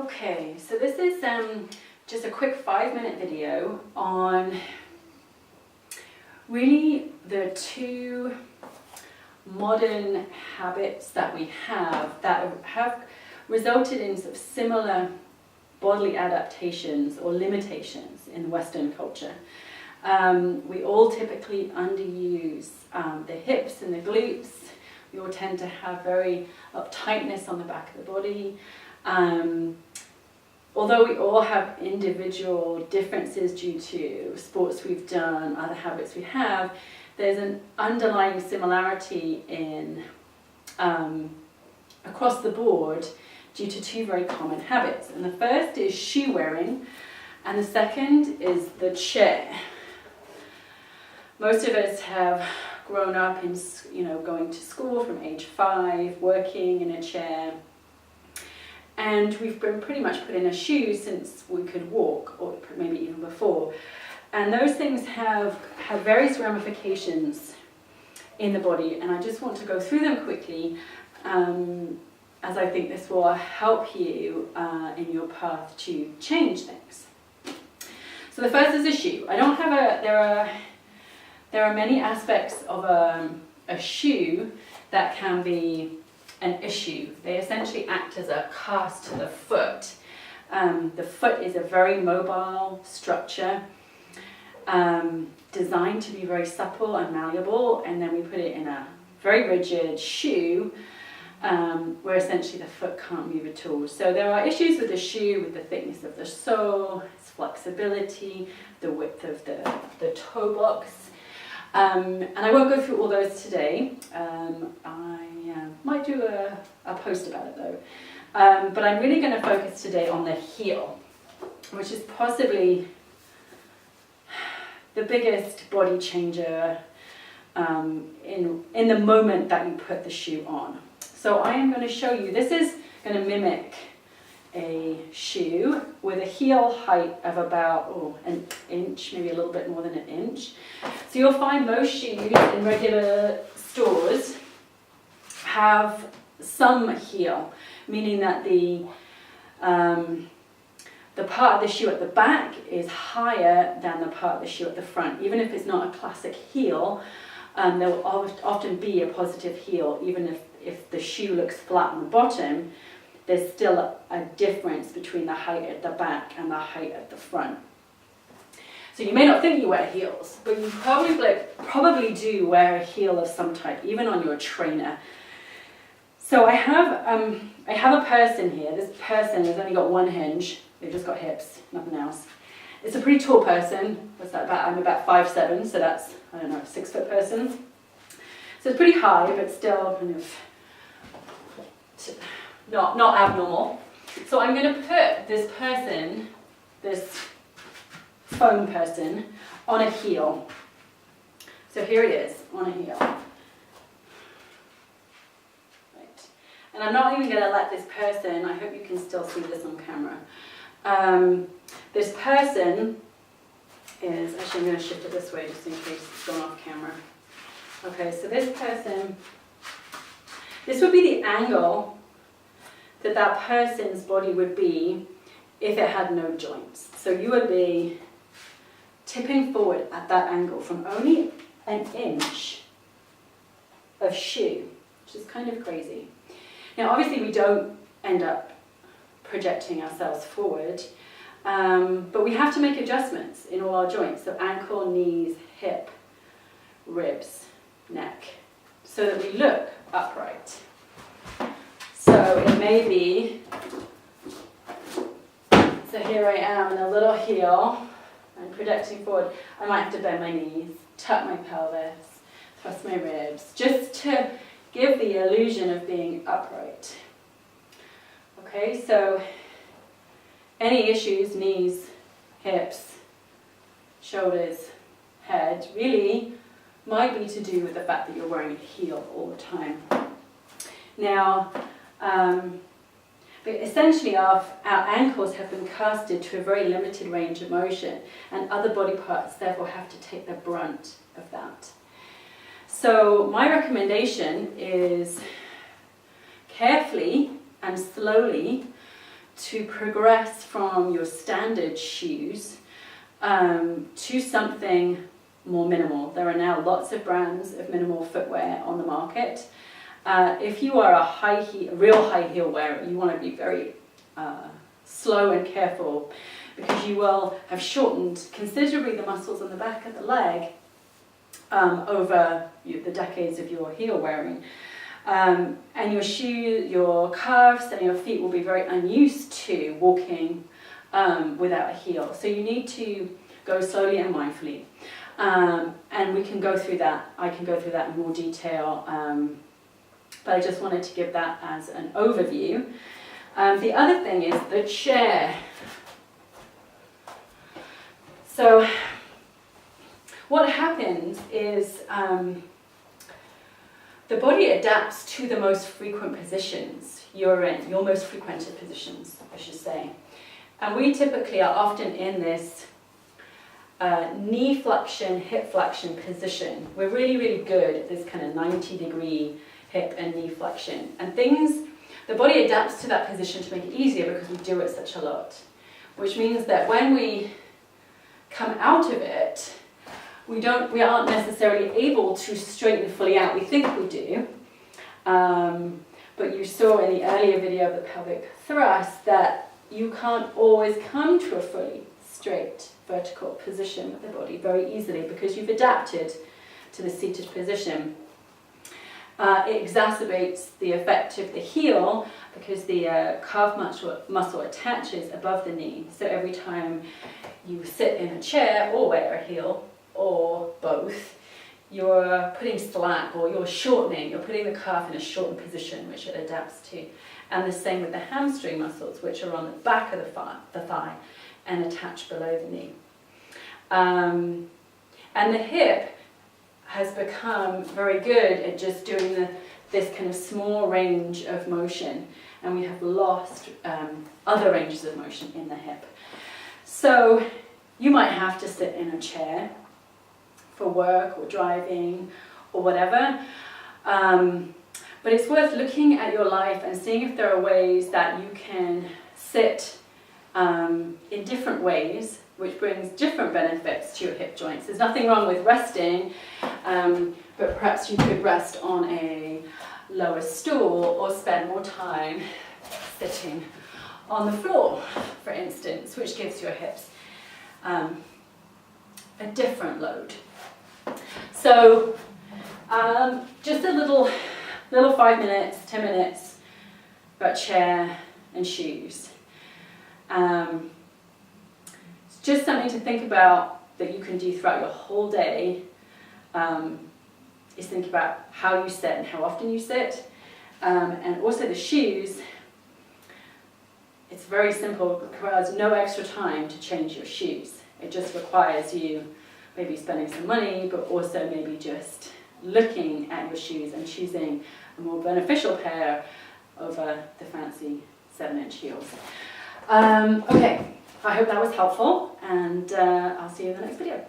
Okay, so this is just a quick 5-minute video on really the two modern habits that we have that have resulted in sort of similar bodily adaptations or limitations in Western culture. We all typically underuse the hips and the glutes. We all tend to have very uptightness on the back of the body. Although we all have individual differences due to sports we've done, other habits we have, there's an underlying similarity in across the board due to two very common habits. And the first is shoe wearing, and the second is the chair. Most of us have grown up in, going to school from age 5, working in a chair, and we've been pretty much put in a shoe since we could walk, or maybe even before. And those things have various ramifications in the body, and I just want to go through them quickly, as I think this will help you in your path to change things. So the first is a shoe. There are many aspects of a shoe that can be an issue. They essentially act as a cast to the foot. The foot is a very mobile structure, designed to be very supple and malleable, and then we put it in a very rigid shoe where essentially the foot can't move at all. So there are issues with the shoe, with the thickness of the sole, its flexibility, the width of the toe box. And I won't go through all those today. I might do a post about it though. But I'm really going to focus today on the heel, which is possibly the biggest body changer in the moment that you put the shoe on. So I am going to show you, this is going to mimic a shoe with a heel height of about an inch, maybe a little bit more than an inch. So you'll find most shoes in regular stores have some heel, meaning that the part of the shoe at the back is higher than the part of the shoe at the front. Even if it's not a classic heel, there will often be a positive heel, even if the shoe looks flat on the bottom. There's still a difference between the height at the back and the height at the front. So you may not think you wear heels, but you probably do wear a heel of some type, even on your trainer. So I have a person here. This person has only got one hinge. They've just got hips, nothing else. It's a pretty tall person. What's that about? I'm about 5'7", so that's, I don't know, a 6-foot person. So it's pretty high, but still kind of not abnormal. So I'm going to put this person, this foam person, on a heel. So here it is, on a heel. Right. And I'm not even going to let this person, I hope you can still see this on camera. This person is, actually I'm going to shift it this way just in case it's gone off camera. Okay, so this person, this would be the angle that person's body would be if it had no joints. So you would be tipping forward at that angle from only an inch of shoe, which is kind of crazy. Now obviously we don't end up projecting ourselves forward, but we have to make adjustments in all our joints, so ankle, knees, hip, ribs, neck, so that we look upright. So it may be, so here I am in a little heel, I'm projecting forward. I might have to bend my knees, tuck my pelvis, thrust my ribs, just to give the illusion of being upright. Okay, so any issues, knees, hips, shoulders, head, really might be to do with the fact that you're wearing a heel all the time. Now, but essentially our ankles have been casted to a very limited range of motion, and other body parts therefore have to take the brunt of that. So my recommendation is carefully and slowly to progress from your standard shoes to something more minimal. There are now lots of brands of minimal footwear on the market. If you are a real high heel wearer, you want to be very slow and careful, because you will have shortened considerably the muscles on the back of the leg over the decades of your heel wearing. And your calves and your feet will be very unused to walking without a heel. So you need to go slowly and mindfully. And we can go through that. I can go through that in more detail. But I just wanted to give that as an overview. The other thing is the chair. So what happens is the body adapts to the most frequent positions you're in, your most frequented positions, I should say. And we typically are often in this knee flexion, hip flexion position. We're really, really good at this kind of 90-degree hip and knee flexion. And the body adapts to that position to make it easier because we do it such a lot. Which means that when we come out of it, we aren't necessarily able to straighten fully out. We think we do. But you saw in the earlier video of the pelvic thrust that you can't always come to a fully straight vertical position with the body very easily because you've adapted to the seated position. It exacerbates the effect of the heel because the calf muscle attaches above the knee. So every time you sit in a chair or wear a heel or both, you're putting slack or you're shortening, you're putting the calf in a shortened position which it adapts to. And the same with the hamstring muscles, which are on the back of the thigh and attached below the knee. And the hip has become very good at just doing this kind of small range of motion, and we have lost other ranges of motion in the hip. So you might have to sit in a chair for work or driving or whatever, but it's worth looking at your life and seeing if there are ways that you can sit in different ways, which brings different benefits to your hip joints. There's nothing wrong with resting, but perhaps you could rest on a lower stool or spend more time sitting on the floor, for instance, which gives your hips a different load. So just a little 5 minutes, 10 minutes about chair and shoes. It's just something to think about that you can do throughout your whole day. Is think about how you sit and how often you sit. And also the shoes, it's very simple. It requires no extra time to change your shoes. It just requires you maybe spending some money, but also maybe just looking at your shoes and choosing a more beneficial pair over the fancy 7-inch heels. Okay, I hope that was helpful, and I'll see you in the next video.